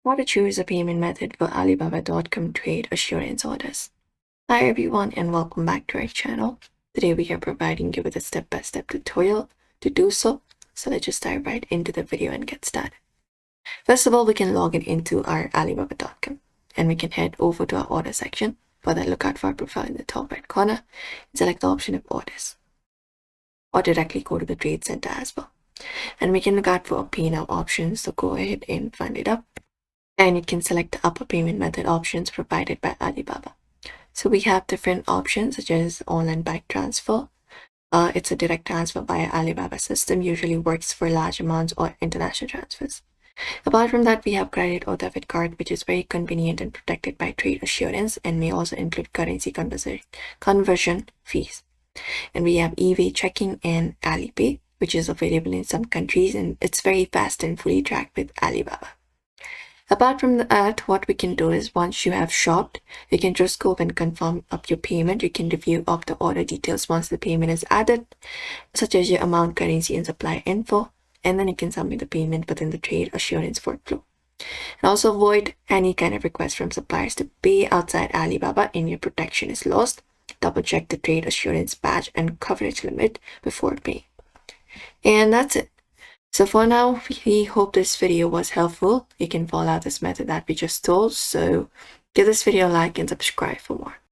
How to choose a payment method for Alibaba.com trade assurance orders. Hi everyone and welcome back to our channel. Today we are providing you with a step-by-step tutorial to do so. So let's just dive right into the video and get started. First of all, we can log in into our Alibaba.com and we can head over to our order section. For that, look out for our profile in the top right corner and select the option of orders. Or directly go to the trade center as well. And we can look out for our pay now options, so go ahead and find it up. And you can select the upper payment method options provided by Alibaba. So we have different options such as online Byte transfer. It's a direct transfer via Alibaba system, usually works for large amounts or international transfers. Apart from that, we have credit or debit card, which is very convenient and protected by trade assurance and may also include currency conversion fees. And we have eBay checking and Alipay, which is available in some countries, and it's very fast and fully tracked with Alibaba. Apart from that, what we can do is once you have shopped, you can just go and confirm up your payment. You can review up the order details once the payment is added, such as your amount, currency, and supplier info, and then you can submit the payment within the trade assurance workflow. And also avoid any kind of request from suppliers to pay outside Alibaba and your protection is lost. Double check the trade assurance badge and coverage limit before paying. And that's it. So for now, we hope this video was helpful. You can follow this method that we just told. So give this video a like and subscribe for more.